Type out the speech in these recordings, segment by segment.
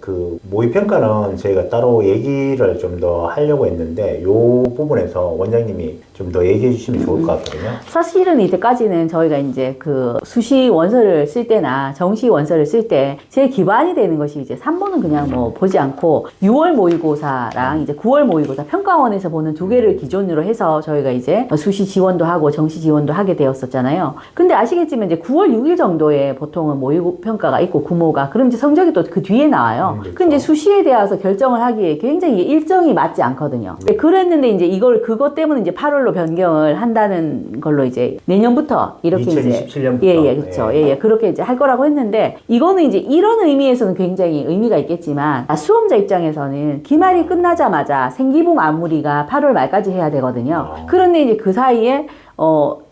그 모의평가는 저희가 따로 얘기를 좀 더 하려고 했는데 요 부분에서 원장님이 좀 더 얘기해 주시면 좋을 것 같거든요. 사실은 이때까지는 저희가 이제 그 수시 원서를 쓸 때나 정시 원서를 쓸 때 제일 기반이 되는 것이 이제 3번은 그냥 뭐 보지 않고 6월 모의고사랑 이제 9월 모의고사 평가원에서 보는 두 개를 기준으로 해서 저희가 이제 수시 지원도 하고 정시 지원도 하게 되었었잖아요. 근데 아시겠지만 이제 9월 6일 정도에 보통은 모의평가가 있고 구모가 그럼 이제 성적이 또 그 뒤에 나와요. 그렇죠. 근데 이제 수시에 대해서 결정을 하기에 굉장히 일정이 맞지 않거든요. 그랬는데 이제 이걸 그것 때문에 이제 8월로 변경을 한다는 걸로 이제 내년부터 이렇게 2027년부터. 이제 그렇죠. 그렇게 이제 할 거라고 했는데 이거는 이제 이런 의미에서는 굉장히 의미가 있겠지만 수험자 입장에서는 기말이 끝나자마자 생기부 마무리가 8월 말까지 해야 되거든요. 그런데 이제 그 사이에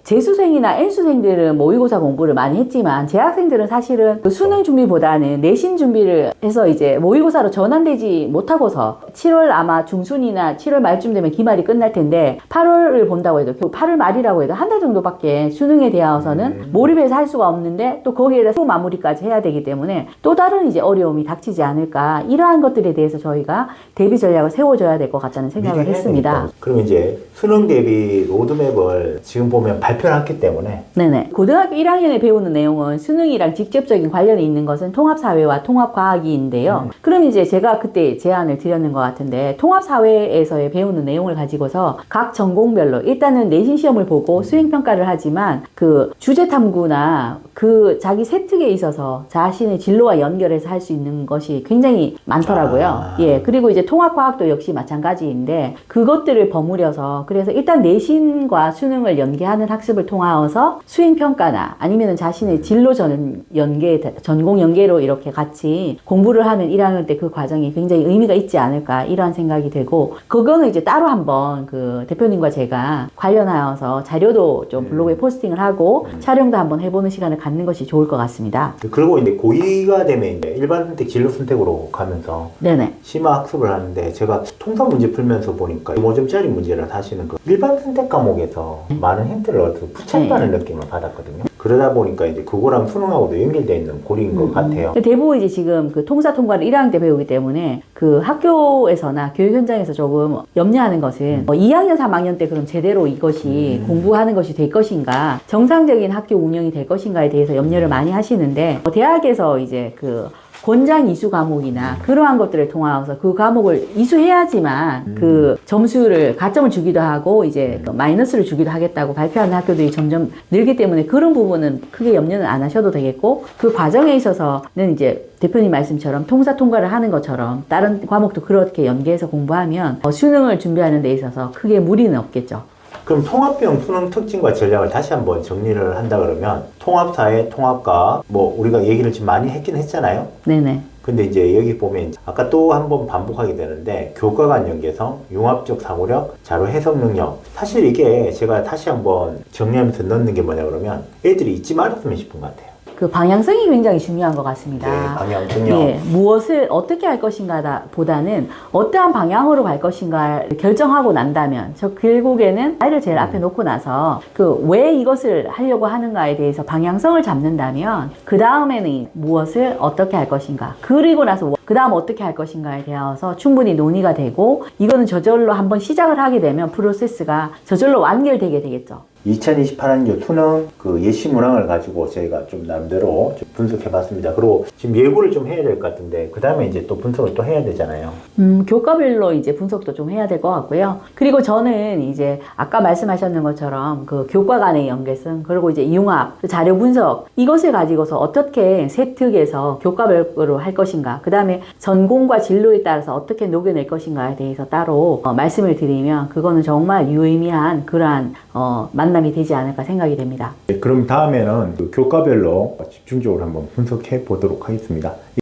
재수생이나 N수생들은 모의고사 공부를 많이 했지만 재학생들은 사실은 그 수능 준비보다는 내신 준비를 해서 이제 모의고사로 전환되지 못하고서 7월 아마 중순이나 7월 말쯤 되면 기말이 끝날 텐데 8월을 본다고 해도 8월 말이라고 해도 한 달 정도밖에 수능에 대해서는 몰입해서 할 수가 없는데 또 거기에다 수능 마무리까지 해야 되기 때문에 또 다른 이제 어려움이 닥치지 않을까 이러한 것들에 대해서 저희가 대비 전략을 세워줘야 될 것 같다는 생각을 했습니다. 그럼 이제 수능 대비 로드맵을 지금 보면 발표를 했기 때문에 네네. 고등학교 1학년에 배우는 내용은 수능이랑 직접적인 관련이 있는 것은 통합사회와 통합과학인데요. 그럼 이제 제가 그때 제안을 드렸는 것 같은데 통합사회에서의 배우는 내용을 가지고서 각 전공별로 일단은 내신 시험을 보고 수행평가를 하지만 그 주제탐구나 그 자기 세특에 있어서 자신의 진로와 연결해서 할 수 있는 것이 굉장히 많더라고요. 그리고 이제 통합과학도 역시 마찬가지인데 그것들을 버무려서 그래서 일단 내신과 수능을 연계하는 학습을 통하여서 수행평가나 아니면 자신의 진로 전공 연계로 이렇게 같이 공부를 하는 1학년 때 그 과정이 굉장히 의미가 있지 않을까 이러한 생각이 되고 그거는 이제 따로 한번 그 대표님과 제가 관련하여서 자료도 좀 블로그에 포스팅을 하고 촬영도 한번 해보는 시간을 갖는 것이 좋을 것 같습니다. 그리고 이제 고2가 되면 이제 일반 선택 진로 선택으로 가면서 네네. 심화 학습을 하는데 제가 통사 문제 풀면서 보니까 5점짜리 문제를 다시는 그 일반 선택 과목에서 많은 힌트를 얻어서 붙였다는 느낌을 받았거든요. 그러다 보니까 이제 그거랑 수능하고도 연결되어 있는 고리인 것 같아요. 대부분 이제 지금 그 통사 통과를 1학년 때 배우기 때문에 그 학교에서나 교육 현장에서 조금 염려하는 것은 2학년, 3학년 때 그럼 제대로 이것이 공부하는 것이 될 것인가, 정상적인 학교 운영이 될 것인가에 대해서 염려를 많이 하시는데 대학에서 이제 그 권장 이수 과목이나 그러한 것들을 통해서 그 과목을 이수해야지만 그 점수를 가점을 주기도 하고 이제 마이너스를 주기도 하겠다고 발표하는 학교들이 점점 늘기 때문에 그런 부분은 크게 염려는 안 하셔도 되겠고 그 과정에 있어서는 이제 대표님 말씀처럼 통사 통과를 하는 것처럼 다른 과목도 그렇게 연계해서 공부하면 수능을 준비하는 데 있어서 크게 무리는 없겠죠. 그럼 통합형 수능 특징과 전략을 다시 한번 정리를 한다 그러면 통합사회, 통합과학 뭐 우리가 얘기를 지금 많이 했긴 했잖아요. 네네. 근데 이제 여기 보면 아까 또 한번 반복하게 되는데 교과 간 연계성, 융합적 사고력, 자료 해석 능력. 사실 이게 제가 다시 한번 정리하면서 넣는 게 뭐냐 그러면 애들이 잊지 말았으면 싶은 것 같아요. 그 방향성이 굉장히 중요한 것 같습니다. 네, 방향성요. 무엇을 어떻게 할 것인가 보다는 어떠한 방향으로 갈 것인가를 결정하고 난다면 저 결국에는 아이를 제일 앞에 놓고 나서 그 왜 이것을 하려고 하는가에 대해서 방향성을 잡는다면 그 다음에는 무엇을 어떻게 할 것인가 그리고 나서 그 다음 어떻게 할 것인가에 대해서 충분히 논의가 되고 이거는 저절로 한번 시작을 하게 되면 프로세스가 저절로 완결되게 되겠죠. 2028학년 수능 그 예시 문항을 가지고 저희가 좀 나름대로 좀 분석해 봤습니다. 그리고 지금 예고를 좀 해야 될 것 같은데 그 다음에 이제 또 분석을 또 해야 되잖아요. 교과별로 이제 분석도 좀 해야 될 것 같고요. 그리고 저는 이제 아까 말씀하셨는 것처럼 그 교과 간의 연계성 그리고 이제 융합, 자료 분석 이것을 가지고서 어떻게 세특에서 교과별로 할 것인가 그 다음에 전공과 진로에 따라서 어떻게 녹여낼 것인가에 대해서 따로 말씀을 드리면 그거는 정말 유의미한 그러한 만남이 되지 않을까 생각이 됩니다. 그럼 다음에는 그 교과별로 집중적으로 한번 분석해 보도록 하겠습니다.